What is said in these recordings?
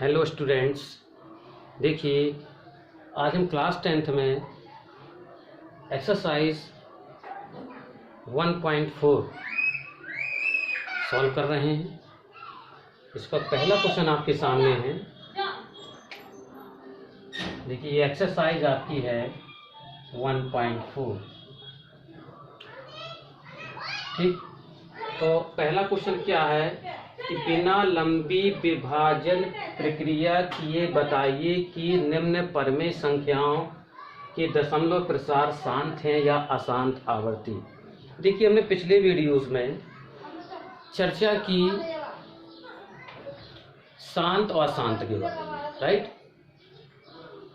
Hello students, देखिए आज हम क्लास 10th में एक्सरसाइज 1.4 सॉल्व कर रहे हैं। इसका पहला क्वेश्चन आपके सामने है। देखिए ये एक्सरसाइज आपकी है 1.4। ठीक, तो पहला क्वेश्चन क्या है कि बिना लंबी विभाजन प्रक्रिया किए बताइए कि निम्न परमेय संख्याओं के दशमलव प्रसार शांत हैं या अशांत आवर्ती। देखिए हमने पिछले वीडियोस में चर्चा की शांत और अशांत के बारे में, राइट।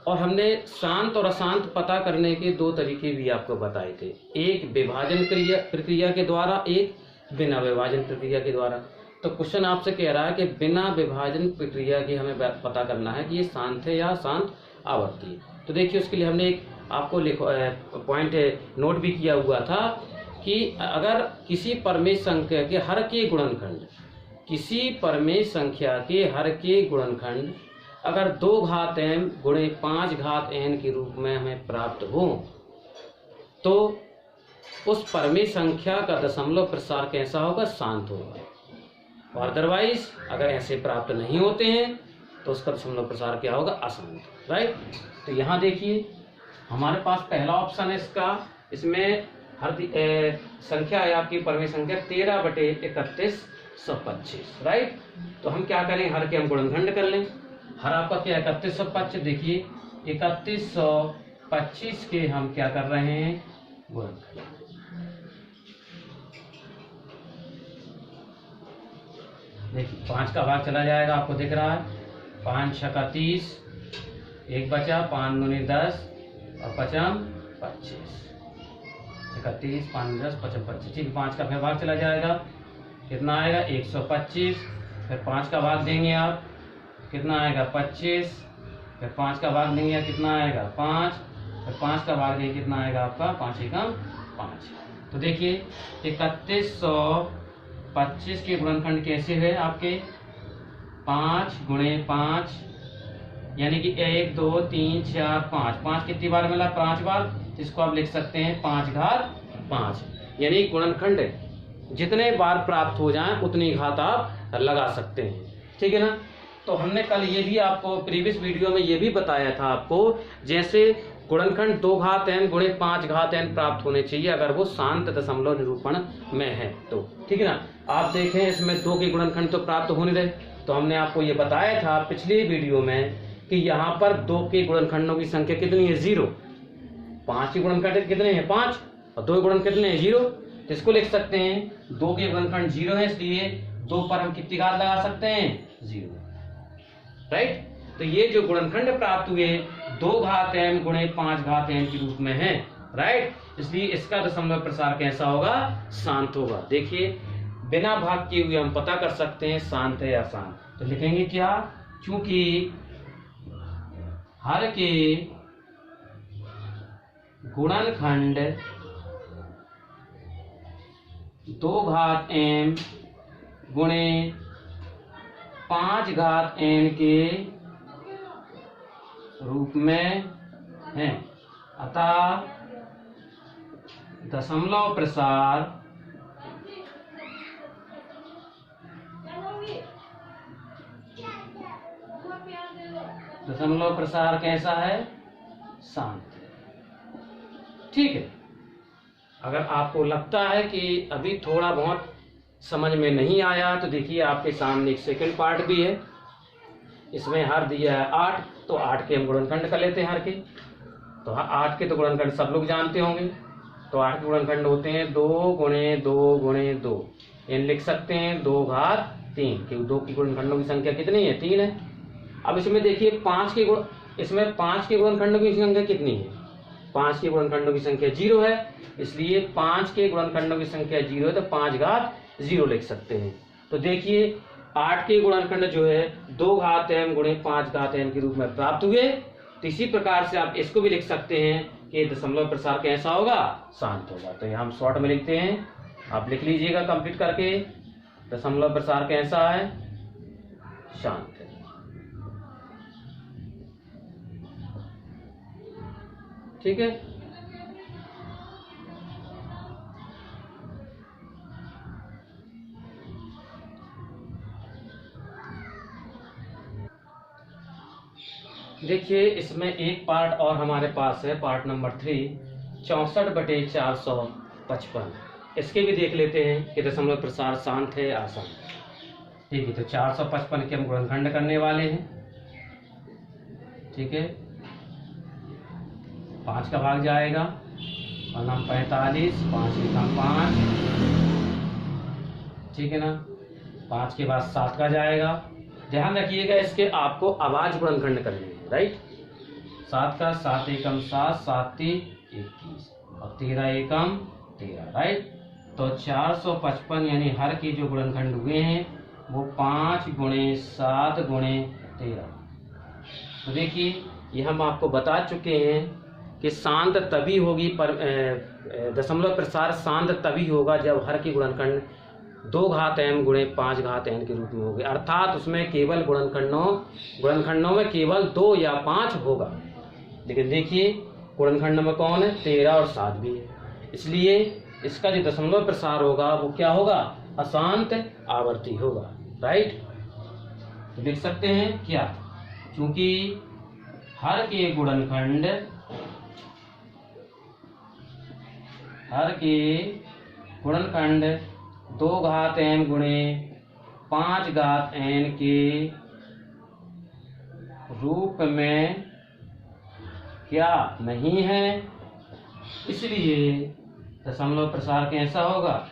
और हमने शांत और अशांत पता करने के दो तरीके भी आपको बताए थे, एक विभाजन प्रक्रिया के द्वारा, एक बिना विभाजन प्रक्रिया के द्वारा। तो क्वेश्चन आपसे कह रहा है कि बिना विभाजन प्रक्रिया की हमें पता करना है कि ये शांत है या शांत आवर्ती है। तो देखिए उसके लिए हमने एक आपको पॉइंट नोट भी किया हुआ था कि अगर किसी परमेय संख्या के हर के गुणनखंड, किसी परमेय संख्या के हर के गुणनखंड अगर 2 घात m गुणे 5 घात n के रूप में हमें प्राप्त हो तो उस परमेय संख्या का दशमलव प्रसार कैसा होगा? शांत होगा। और अदरवाइज अगर ऐसे प्राप्त नहीं होते हैं तो उसका दशमलव प्रसार क्या होगा? अशांत, राइट। तो यहाँ देखिए हमारे पास पहला ऑप्शन है इसका, इसमें हर संख्या है आपकी परमेय संख्या 13/3125, राइट। तो हम क्या करें, हर के हम गुणनखंड कर लें। हर आपका क्या है? 3125। देखिए 3125 के हम क्या कर रहे हैं? गुणनखंड। देखिए 5 का भाग चला जाएगा, आपको दिख रहा है। 5 छक्का 30, 1 बचा, 5 दूनी 10 और 5 25, 31, 5 10 55 25। ठीक, 5 का फिर भाग चला जाएगा, कितना आएगा? 125। फिर 5 का भाग देंगे आप, कितना आएगा? 25। फिर 5 का भाग देंगे, कितना आएगा? 5। फिर 5 का भाग देंगे, कितना आएगा आपका? 5 एकम 5। तो देखिए 3125 के गुणनखंड कैसे है आपके? 5 गुणे 5, यानी कि 1 2 3 4 5। 5 कितनी बार मिला? 5 बार। इसको आप लिख सकते हैं 5 घात 5, यानी गुणनखंड जितने बार प्राप्त हो जाएं उतनी घात आप लगा सकते हैं, ठीक है ना। तो हमने कल ये भी आपको प्रीवियस वीडियो में ये भी बताया था आपको, जैसे गुणनखंड 2 घात n गुणे 5 घात n प्राप्त होने चाहिए अगर वो शांत दशमलव निरूपण में है तो, ठीक है ना। आप देखें इसमें 2 के गुणनखंड तो प्राप्त हो नहीं रहे, तो हमने आपको ये बताया था पिछले वीडियो में कि यहाँ पर 2 के गुणनखंडों की संख्या कितनी है? 0। 5 के गुणनखंड कितने हैं? 5। और 2 के गुणनखंड कितने हैं? 0। तो इसको लिख सकते हैं 2 के गुणनखंड 0 है, इसलिए 2 पर हम कितनी घात लगा सकते हैं? 0, राइट। तो ये जो गुणनखंड प्राप्त हुए 2 घात m गुणे 5 घात n के रूप में है, राइट। इसलिए इसका दशमलव प्रसार कैसा होगा? शांत होगा। देखिए बिना भाग किए हुए हम पता कर सकते हैं शांत है या अशांत। तो लिखेंगे क्या? चूंकि हर के गुणनखंड 2 घात m गुणे 5 घात n के रूप में है, अतः दशमलव प्रसार कैसा है? शांत, ठीक है। अगर आपको लगता है कि अभी थोड़ा बहुत समझ में नहीं आया तो देखिए आपके सामने एक सेकंड पार्ट भी है। इसमें हर दिया है 8, तो 8 के हम गुणनखंड कर लेते हैं हर के। तो 8 के तो गुणनखंड सब लोग जानते होंगे। तो 8 के गुणनखंड होते हैं 2 गुणे 2 गुणे 2, यानी लिख सकते हैं 2 घात 3, क्योंकि 2 की गुणनखंडों की संख्या कितनी है? 3 है। अब इसमें देखिए 5 के गुणनखंडों की संख्या कितनी है? 5 के गुणनखंडों की संख्या 0 है, इसलिए 5 के गुणनखंडों की संख्या 0 है तो 5 घात 0 लिख सकते हैं। तो देखिए 8 के गुणनखंड जो है 2 घात m गुणे 5 घात n के रूप में प्राप्त हुए। तो इसी प्रकार से आप इसको भी लिख सकते हैं कि दशमलव प्रसार कैसा होगा? शांत होगा। तो यहाँ हम शॉर्ट में लिखते हैं, आप लिख लीजिएगा कंप्लीट करके। दशमलव प्रसार कैसा है? शांत है। ठीक है। देखिए इसमें एक पार्ट और हमारे पास है, पार्ट नंबर 3, 64/455। इसके भी देख लेते हैं कि दशमलव प्रसार शांत है या अशांत। ठीक है, तो 455 के हम गुणनखंड करने वाले हैं। ठीक है, 5 का भाग जाएगा और नाम 45, 5 लिखा 5। ठीक है ना, 5 के बाद 7 का जाएगा। ध्यान रखिएगा इसके आपको आवाज गुणनखंड करने हैं, राइट। 7 का 7 एकम 7, 7 3 21 और 13 एकम 13, राइट। तो 455 यानी हर के जो गुणनखंड हुए हैं वो 5 × 7 × 13। तो देखिए ये हम आपको बता चुके हैं कि शांत तभी होगी, पर दशमलव प्रसार शांत तभी होगा जब हर की गुणनखंड 2 घात m × 5 घात n के रूप में होगी, अर्थात उसमें केवल गुणनखंडों में केवल 2 या 5 होगा। लेकिन देखिए गुणनखंड में कौन है, 13 और 7 भी है, इसलिए इसका जो दशमलव प्रसार होगा वो क्या होगा, अशांत आवर्ती होगा, राइट। तो लिख सकते हैं क्या, क्योंकि हर के गुणनखंड 2 घात m × 5 घात n के रूप में क्या नहीं है, इसलिए दशमलव प्रसार कैसा होगा,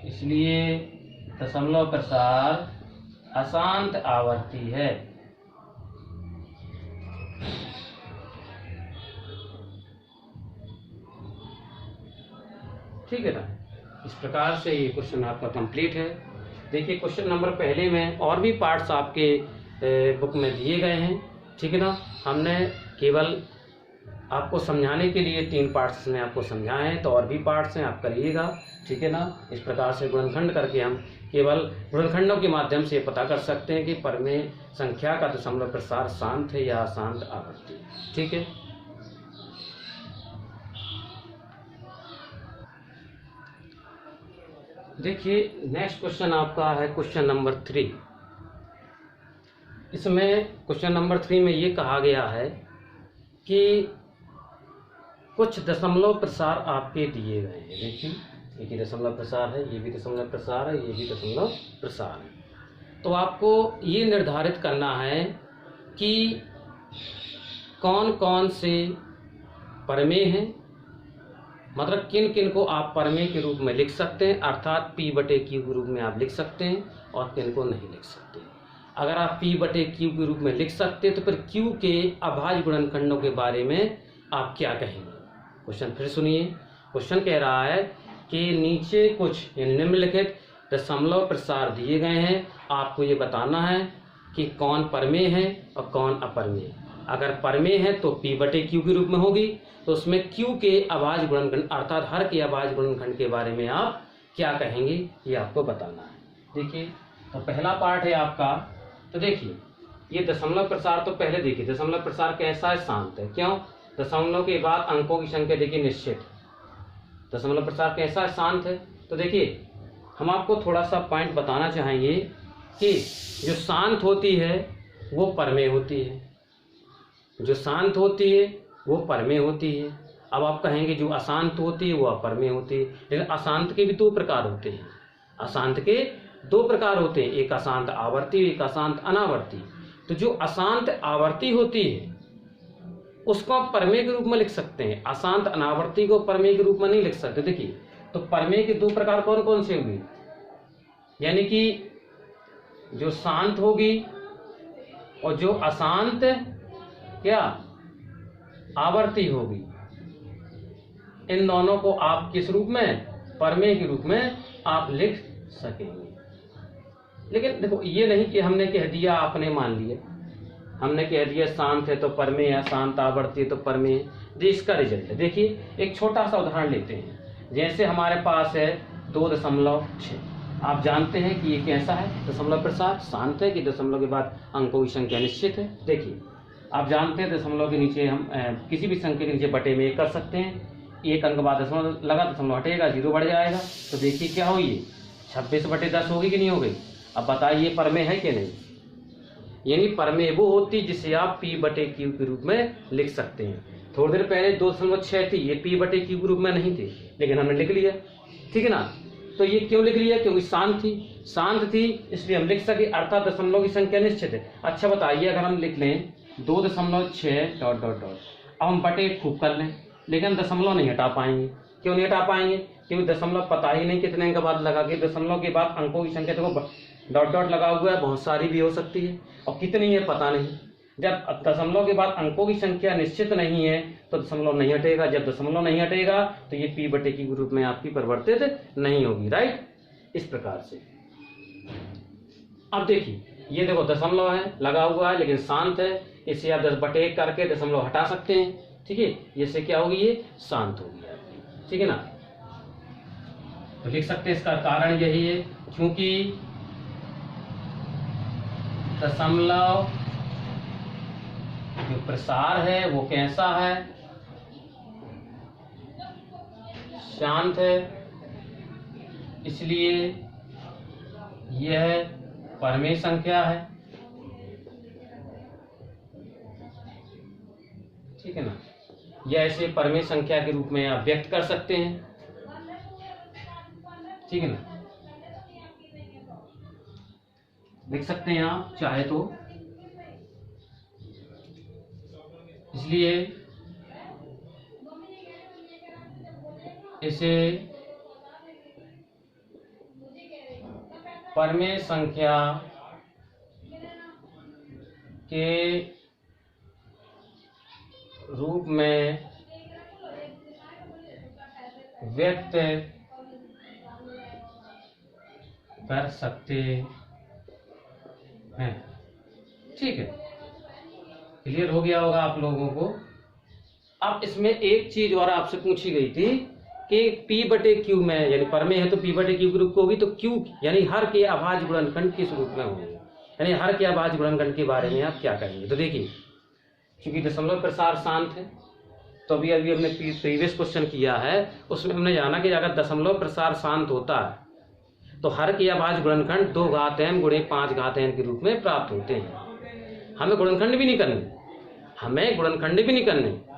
इसलिए दशमलव प्रसार अशांत आवर्ती है। ठीक है ना, इस प्रकार से ये क्वेश्चन आपका कंप्लीट है। देखिए क्वेश्चन नंबर पहले में और भी पार्ट्स आपके बुक में दिए गए हैं। ठीक है ना, हमने केवल आपको समझाने के लिए 3 पार्ट्स में आपको समझाए हैं, तो और भी पार्ट्स हैं, आप करिएगा। ठीक है ना, इस प्रकार से गुणनखंड करके हम केवल गुणनखंडों के माध्यम से पता कर सकते हैं कि परमेय संख्या का दशमलव प्रसार शांत है या अशांत आवर्ती। ठीक है, देखिए नेक्स्ट क्वेश्चन आपका है क्वेश्चन नंबर 3। इसमें क्वेश्चन नंबर 3 में ये कहा गया है कि कुछ दशमलव प्रसार आपके दिए गए हैं। देखिए एक ही दशमलव प्रसार है, ये भी दशमलव प्रसार है, ये भी दशमलव प्रसार है। तो आपको ये निर्धारित करना है कि कौन कौन से परमेय हैं, मतलब किन किन को आप परमेय के रूप में लिख सकते हैं, अर्थात P/Q के रूप में आप लिख सकते हैं, और किन को नहीं लिख सकते। अगर आप P/Q के रूप में लिख सकते हैं तो फिर Q के अभाज्य गुणनखंडों के बारे में आप क्या कहेंगे। क्वेश्चन फिर सुनिए। क्वेश्चन कह रहा है कि नीचे कुछ निम्नलिखित दशमलव प्रसार दिए गए हैं, आपको ये बताना है कि कौन परमेय है और कौन अपरमेय। अगर परमेय है तो P/Q के रूप में होगी, तो उसमें Q के अभाज्य गुणनखंड अर्थात हर के अभाज्य गुणनखंड के बारे में आप क्या कहेंगे, ये आपको बताना है। देखिए तो पहला पार्ट है आपका, तो देखिए ये दशमलव प्रसार, तो पहले देखिए दशमलव प्रसार कैसा है, शांत है। क्यों, दशमलव के बाद अंकों की संख्या देखिए निश्चित। दशमलव प्रसार कैसा है, शांत है। तो देखिए हम आपको थोड़ा सा पॉइंट बताना चाहेंगे कि जो शांत होती है वो परमेय होती है, जो शांत होती है वो परमेय होती है। अब आप कहेंगे जो अशांत होती है वो अपरमेय होती है, लेकिन अशांत के भी 2 प्रकार होते हैं। अशांत के 2 प्रकार होते हैं, एक अशांत आवर्ती, एक अशांत अनावर्ती। तो जो अशांत आवर्ती होती है उसको आप परमेय के रूप में लिख सकते हैं, अशांत अनावर्ती को परमेय के रूप में नहीं लिख सकते। देखिए तो परमेय के 2 प्रकार कौन कौन से होंगे, यानी कि जो शांत होगी और जो अशांत क्या आवर्ती होगी। इन दोनों को आप किस रूप में, परमेय के रूप में आप लिख सकेंगे। लेकिन देखो ये नहीं कि हमने कह दिया आपने मान लिया, हमने कह दिया शांत है तो परमेय है, शांत आवर्ती है तो परमेय है, जो इसका रिजल्ट है। देखिए एक छोटा सा उदाहरण लेते हैं, जैसे हमारे पास है 2.6। आप जानते हैं कि ये कैसा है, दशमलव प्रसार शांत है कि दशमलव के बाद अंकों की संख्या निश्चित है। देखिए आप जानते हैं दशमलव के नीचे हम किसी भी संख्या के नीचे बटे में 1 कर सकते हैं। 1 अंक बाद दशमलव लगा, दशमलव हटेगा, 0 बढ़ जाएगा। तो देखिए क्या हो, ये 26/10 होगी कि नहीं हो गई। अब बताइए परमेय है कि नहीं। यानी परमेय वो होती जिसे आप p/q के रूप में लिख सकते हैं। थोड़ी देर पहले 2.6 थी, ये p/q के रूप में नहीं थी, लेकिन हमने लिख लिया, ठीक है ना। तो ये क्यों लिख लिया, क्योंकि शांत थी इसलिए हम लिख सके, अर्थात दशमलव की संख्या निश्चित है। अच्छा बताइए, अगर हम लिख लें 2.6 ... अब हम बटे खूब कर लें, लेकिन दशमलव नहीं हटा पाएंगे। क्यों नहीं हटा पाएंगे, क्योंकि दशमलव पता ही नहीं कितने अंक बाद लगा के। दशमलव के बाद अंकों की संख्या देखो डॉट लगा हुआ है, बहुत सारी भी हो सकती है, और कितनी है पता नहीं। जब दशमलव के बाद अंकों की संख्या निश्चित नहीं है तो दशमलव नहीं हटेगा। जब दशमलव नहीं हटेगा तो ये p/q के रूप में आपकी परिवर्तित नहीं होगी, राइट। इस प्रकार से अब देखिए, ये देखो दशमलव है लगा हुआ है लेकिन शांत है, इसे आप 10/1 करके दशमलव हटा सकते हैं, ठीक है। इससे क्या होगी, ये शांत होगी आपकी, ठीक है ना। तो लिख सकते हैं, इसका कारण यही है क्योंकि दशमलव जो प्रसार है वो कैसा है, शांत है, इसलिए यह परमेय संख्या है, ठीक है ना। यह ऐसे परमेय संख्या के रूप में आप व्यक्त कर सकते हैं, ठीक है ना। लिख सकते हैं आप चाहे तो। इसलिए इसे परमेय संख्या के रूप में व्यक्त कर सकते हैं, ठीक है। क्लियर हो गया होगा आप लोगों को। अब इसमें एक चीज और आपसे पूछी गई थी कि p/q में, यानी परमेय है तो p/q के रूप को होगी, तो q यानी हर के अभाज्य गुणनखंड किस रूप में होंगे, यानी हर के अभाज्य गुणनखंड के बारे में आप क्या कहेंगे। तो देखिए, क्योंकि दशमलव प्रसार शांत है, तो अभी हमने प्रीवियस क्वेश्चन किया है, उसमें हमने जाना कि अगर दशमलव प्रसार शांत होता है तो हर के अभाज्य गुणनखंड 2m × 5n के रूप में प्राप्त होते हैं। हमें गुणनखंड भी नहीं करने,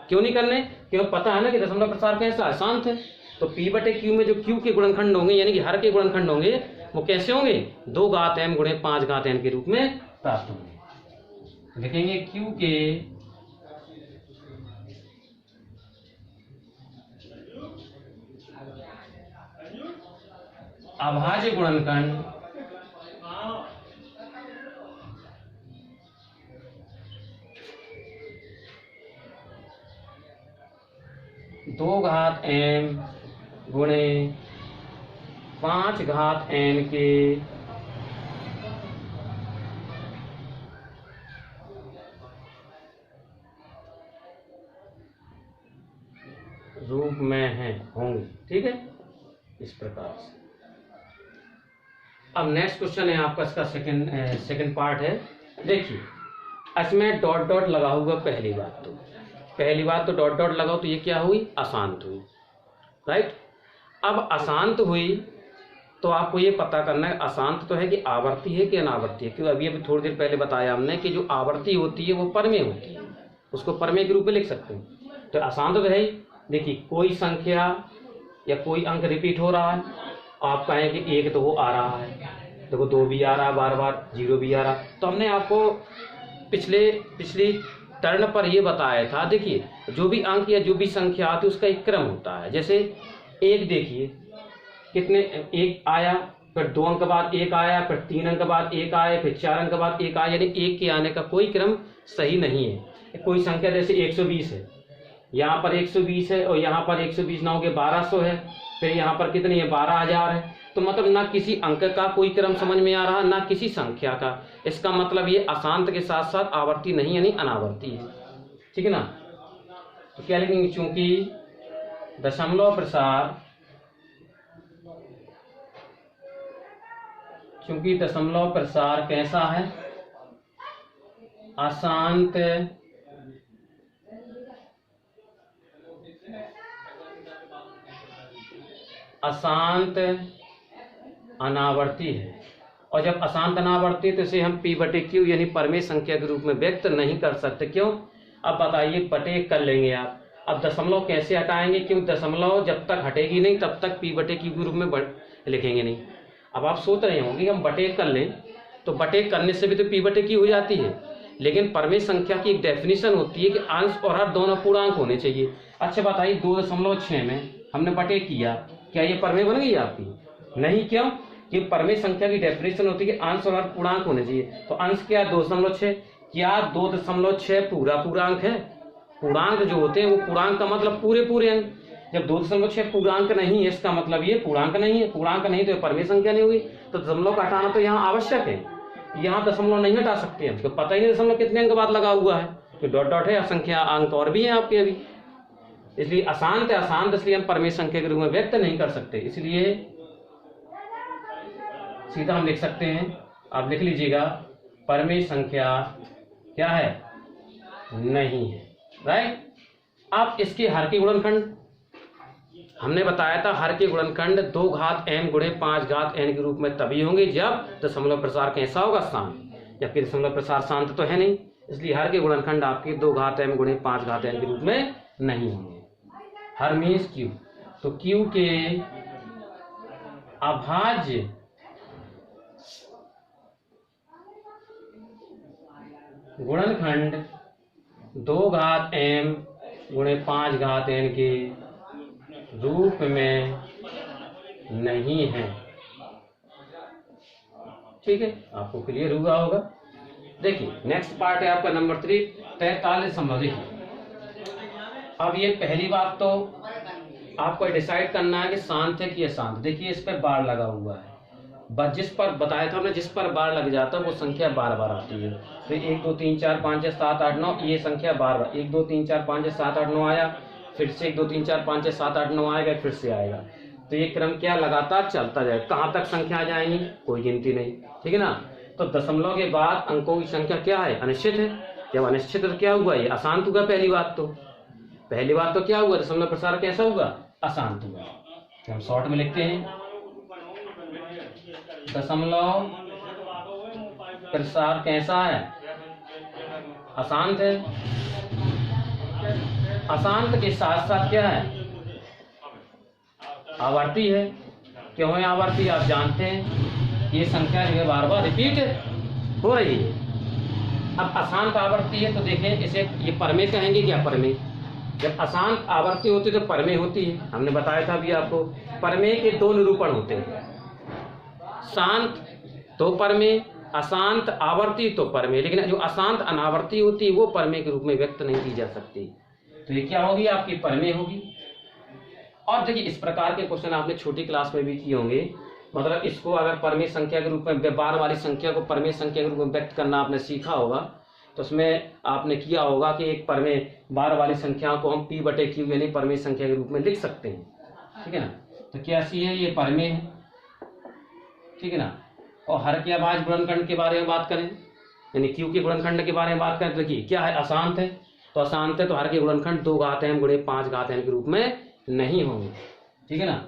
क्यों नहीं करने, क्योंकि पता है ना कि दशमलव प्रसार कैसा है, शांत है। तो p/q में जो q के गुणनखंड होंगे, यानी कि हर के गुणनखंड होंगे, वो कैसे होंगे, 2m × 5n के रूप में प्राप्त होंगे। लिखेंगे q के अभाज्य गुणनखंड 2m × 5n के रूप में होंगे, ठीक है। इस प्रकार से अब नेक्स्ट क्वेश्चन है आपका, इसका सेकंड पार्ट है। देखिए, इसमें डॉट लगा हुआ पहली बात तो डॉट लगाओ तो ये क्या हुई, अशांत हुई, राइट। अब अशांत हुई तो आपको ये पता करना है अशांत तो है कि आवर्ती है कि अनावर्ती है, क्योंकि अभी थोड़ी देर पहले बताया हमने कि जो आवर्ती होती है वो परमेय होती है, उसको परमेय के रूप में लिख सकते हैं। तो अशांत तो है ही। देखिए, कोई संख्या या कोई अंक रिपीट हो रहा है, आप कहें कि 1 तो वो आ रहा है, देखो 2 भी आ रहा है, बार 0 भी आ रहा। तो हमने आपको पिछली टर्न पर ये बताया था, देखिए जो भी अंक या जो भी संख्या आती है उसका एक क्रम होता है। जैसे 1 देखिए, कितने 1 आया, फिर 2 अंक बाद 1 आया, फिर 3 अंक बाद 1 आया, फिर 4 अंक बाद 1 आया, यानी 1 के आने का कोई क्रम सही नहीं है। कोई संख्या जैसे 120 है, यहाँ पर 120 है और यहाँ पर 120 ना होके 1200 है, फिर यहाँ पर कितनी है 12,000 है। तो मतलब ना किसी अंक का कोई क्रम समझ में आ रहा, ना किसी संख्या का। इसका मतलब ये अशांत के साथ साथ आवर्ती नहीं यानी अनावर्ती है, ठीक है ना। तो क्या लिखेंगे, चूंकि दशमलव प्रसार कैसा है, अशांत अशांत अनावर्ती है, और जब अशांत अनावर्ती तो इसे हम p/q यानी परमेय संख्या के रूप में व्यक्त नहीं कर सकते। क्यों? अब बताइए, बटे कर लेंगे आप। अब दशमलव कैसे हटाएंगे? क्यों? दशमलव जब तक हटेगी नहीं तब तक p/q के रूप में लिखेंगे नहीं। अब आप सोच रहे होंगे कि हम बटे कर लें, तो बटे करने से भी तो p/q हो जाती है, लेकिन परमेय संख्या की एक डेफिनेशन होती है कि अंश और हर दोनों पूर्णांक होने चाहिए। अच्छा बताइए, 2.6 में हमने बटे किया, क्या ये परमेय बन गई आपकी? नहीं। क्यों? कि परमेय संख्या की डेफिनेशन होती है कि अंश और हर पूर्णांक होने चाहिए। तो अंश क्या है? 2.6। क्या 2.6 पूर्णांक है? पूर्णांक जो होते हैं वो पूर्णांक का मतलब पूरे अंक। जब 2.6 पूर्णांक नहीं है, इसका मतलब ये पूर्णांक नहीं है। पूर्णांक नहीं तो परमेय संख्या नहीं हुई। तो दशमलव का हटाना तो यहाँ आवश्यक है। यहाँ दशमलव नहीं हटा सकते हम, तो पता ही नहीं दशमलव कितने अंक बाद लगा हुआ है, तो डॉट डॉट है, संख्या अंक और भी है आपके अभी। इसलिए अशांत है अशांत, इसलिए हम परमेय संख्या के रूप में व्यक्त नहीं कर सकते। इसलिए सीधा हम लिख सकते हैं, आप लिख लीजिएगा, परमेय संख्या क्या है? नहीं है। राइट। अब इसके हर के गुणनखंड हमने बताया था, हर के गुणनखंड 2 घात m गुणे 5 घात n के रूप में तभी होंगे जब दशमलव प्रसार कैसा होगा? शांत। जबकि दशमलव प्रसार शांत तो है नहीं, इसलिए हर के गुणनखंड आपके 2 घात m गुणे 5 घात n के रूप में नहीं होंगे। हर मीन्स q, तो q के अभाज्य गुणनखंड 2 घात m गुणे 5 घात n के रूप में नहीं है। ठीक है, आपको क्लियर हुआ होगा। देखिए नेक्स्ट पार्ट है आपका नंबर 3, 43 संभव। देखिए अब ये पहली बात तो आपको डिसाइड करना है कि शांत है कि अशांत। देखिए इस पर बार लगा हुआ है, बस जिस पर बताया था हमने, जिस पर बार लग जाता है वो संख्या बार बार आती है। तो 1 2 3 4 5 6 7 8 9 ये संख्या बार बार 1 2 3 4 5 6 7 8 9 आया, फिर से 1 2 3 4 5 6 7 8 9 आएगा, फिर से आएगा। तो ये क्रम क्या लगातार चलता जाएगा। कहाँ तक संख्या आ जाएंगी? कोई गिनती नहीं। ठीक है ना। तो दशमलव के बाद अंकों की संख्या क्या है? अनिश्चित है। जब अनिश्चित है तो क्या हुआ? ये अशांत होगा। पहली बात तो क्या हुआ? दशमलव प्रसार कैसा होगा? अशांत होगा। तो हम शॉर्ट में लिखते हैं, दशमलव प्रसार कैसा है? अशांत है। अशांत के साथ साथ क्या है? आवर्ती है। क्यों है आवर्ती? आप जानते हैं ये संख्या जो है बार बार रिपीट हो रही है। अब अशांत आवर्ती है तो देखें इसे ये परमेय कहेंगे क्या? परमेय। जब अशांत आवर्ती होती है तो परमेय होती है। हमने बताया था अभी आपको, परमेय के 2 निरूपण होते हैं, शांत तो परमेय, अशांत आवर्ती तो परमेय। लेकिन जो अशांत अनावर्ती होती है वो परमेय के रूप में व्यक्त नहीं की जा सकती। तो ये क्या होगी? आपकी परमेय होगी। और देखिए इस प्रकार के क्वेश्चन आपने छोटी क्लास में भी किए होंगे। मतलब इसको अगर परमेय संख्या के रूप में, बार वाली संख्या को परमेय संख्या के रूप में व्यक्त करना आपने सीखा होगा, तो उसमें आपने किया होगा कि एक परमेय बार वाली संख्या को हम p/q यानी परमेय संख्या के रूप में लिख सकते हैं। ठीक है ना। तो कैसी है? ये परमेय है। ठीक है ना। और हर के अभाज्य गुणनखंड के बारे में बात करें, यानी q के गुणनखंड के बारे में बात करें, तो देखिए क्या है? अशांत है। तो अशांत है तो हर के गुणनखंड 2 घात m गुणे 5 घात n के रूप में नहीं होंगे। ठीक है ना।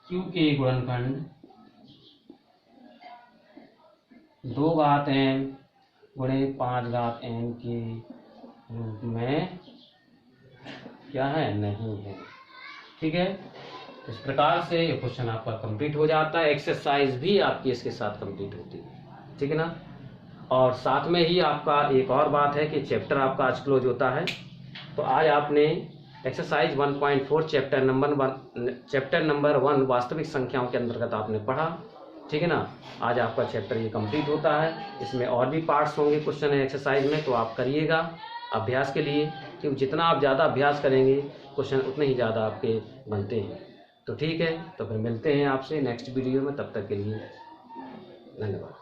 q के गुणनखंड 2 घात m गुणे 5 घात n के रूप में क्या है? नहीं है। ठीक है। इस प्रकार से ये क्वेश्चन आपका कंप्लीट हो जाता है। एक्सरसाइज भी आपकी इसके साथ कंप्लीट होती है। ठीक है ना। और साथ में ही आपका एक और बात है कि चैप्टर आपका आज क्लोज होता है। तो आज आपने एक्सरसाइज 1.4 चैप्टर नंबर 1 वास्तविक संख्याओं के अंतर्गत आपने पढ़ा। ठीक है ना। आज आपका चैप्टर ये कंप्लीट होता है। इसमें और भी पार्ट्स होंगे क्वेश्चन एक्सरसाइज में, तो आप करिएगा अभ्यास के लिए, क्योंकि जितना आप ज़्यादा अभ्यास करेंगे क्वेश्चन उतने ही ज़्यादा आपके बनते हैं। तो ठीक है, तो फिर मिलते हैं आपसे नेक्स्ट वीडियो में। तब तक के लिए धन्यवाद।